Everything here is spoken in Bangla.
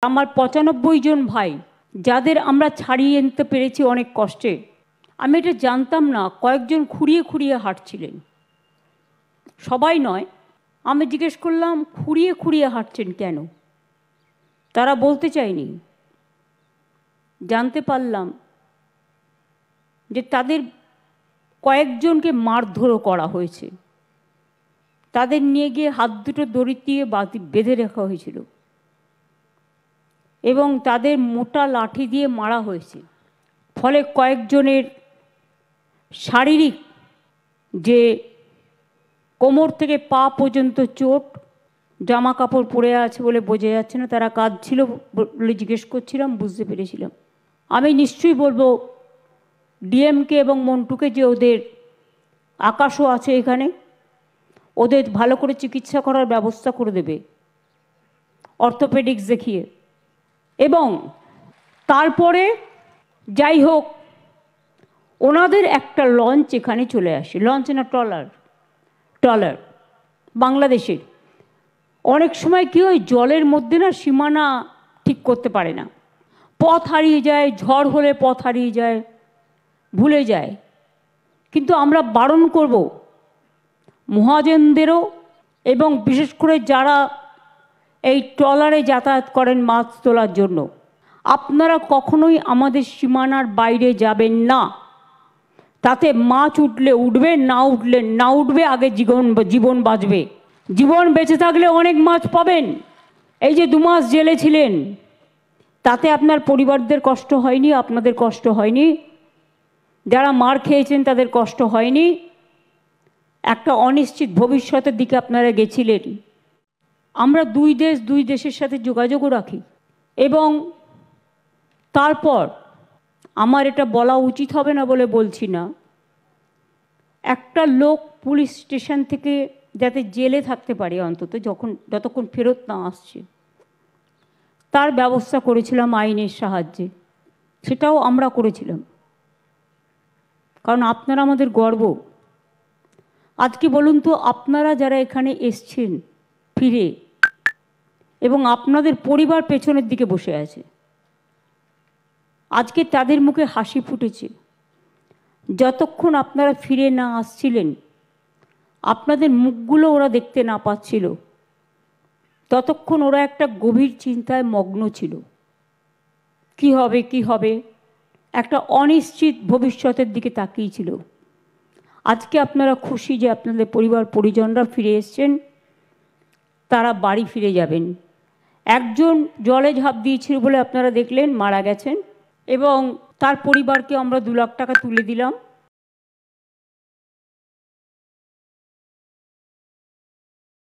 আমার ৯৫ জন ভাই যাদের আমরা ছাড়িয়ে আনতে পেরেছি অনেক কষ্টে। আমি এটা জানতাম না, কয়েকজন খুঁড়িয়ে খুঁড়িয়ে হাঁটছিলেন, সবাই নয়। আমি জিজ্ঞেস করলাম খুঁড়িয়ে খুঁড়িয়ে হাঁটছেন কেন? তারা বলতে চায়নি। জানতে পারলাম যে তাদের কয়েকজনকে মারধরও করা হয়েছে, তাদের নিয়ে গিয়ে হাত দুটো দড়ি দিয়ে বেঁধে রাখা হয়েছিল এবং তাদের মোটা লাঠি দিয়ে মারা হয়েছে। ফলে কয়েকজনের শারীরিক যে কোমর থেকে পা পর্যন্ত চোট, জামা কাপড় পরে আছে বলে বোঝা যাচ্ছে না, তারা কাঁদছিল বলে জিজ্ঞেস করছিলাম, বুঝতে পেরেছিলাম। আমি নিশ্চয়ই বলবো ডিএমকে এবং মন্টুকে যে ওদের আকাশও আছে এখানে, ওদের ভালো করে চিকিৎসা করার ব্যবস্থা করে দেবে অর্থোপেডিক্স দেখিয়ে। এবং তারপরে যাই হোক, ওনাদের একটা লঞ্চ এখানে চলে আসে, লঞ্চ না ট্রলার বাংলাদেশের। অনেক সময় কি হয়, জলের মধ্যে না সীমানা ঠিক করতে পারে না, পথ হারিয়ে যায়, ঝড় হলে পথ হারিয়ে যায়, ভুলে যায়। কিন্তু আমরা বারণ করব মহাজনদেরও, এবং বিশেষ করে যারা এই ট্রলারে যাতায়াত করেন মাছ তোলার জন্য, আপনারা কখনোই আমাদের সীমানার বাইরে যাবেন না। তাতে মাছ উঠলে উঠবে, না উঠলে না উঠবে, আগে জীবন বাঁচবে। জীবন বেঁচে থাকলে অনেক মাছ পাবেন। এই যে 2 মাস জেলে ছিলেন, তাতে আপনার পরিবারদের কষ্ট হয়নি, আপনাদের কষ্ট হয়নি, যারা মার খেয়েছেন তাদের কষ্ট হয়নি। একটা অনিশ্চিত ভবিষ্যতের দিকে আপনারা গেছিলেন। আমরা দুই দেশের সাথে যোগাযোগও রাখি। এবং তারপর আমার এটা বলা উচিত হবে না বলে বলছি না, একটা লোক পুলিশ স্টেশন থেকে যাতে জেলে থাকতে পারে অন্তত যতক্ষণ ফেরত না আসছে, তার ব্যবস্থা করেছিলাম আইনের সাহায্যে। সেটাও আমরা করেছিলাম, কারণ আপনারা আমাদের গর্ব। আজকে বলুন তো, আপনারা যারা এখানে এসছেন ফিরে, এবং আপনাদের পরিবার পেছনের দিকে বসে আছে, আজকে তাদের মুখে হাসি ফুটেছে। যতক্ষণ আপনারা ফিরে না আসছিলেন, আপনাদের মুখগুলো ওরা দেখতে না পাচ্ছিল, ততক্ষণ ওরা একটা গভীর চিন্তায় মগ্ন ছিল। কি হবে কি হবে, একটা অনিশ্চিত ভবিষ্যতের দিকে তাকিয়েছিল। আজকে আপনারা খুশি যে আপনাদের পরিবার পরিজনরা ফিরে এসছেন, তারা বাড়ি ফিরে যাবেন। একজন জলে ঝাঁপ দিয়েছিল বলে আপনারা দেখলেন, মারা গেছেন, এবং তার পরিবারকে আমরা 2 লাখ টাকা তুলে দিলাম।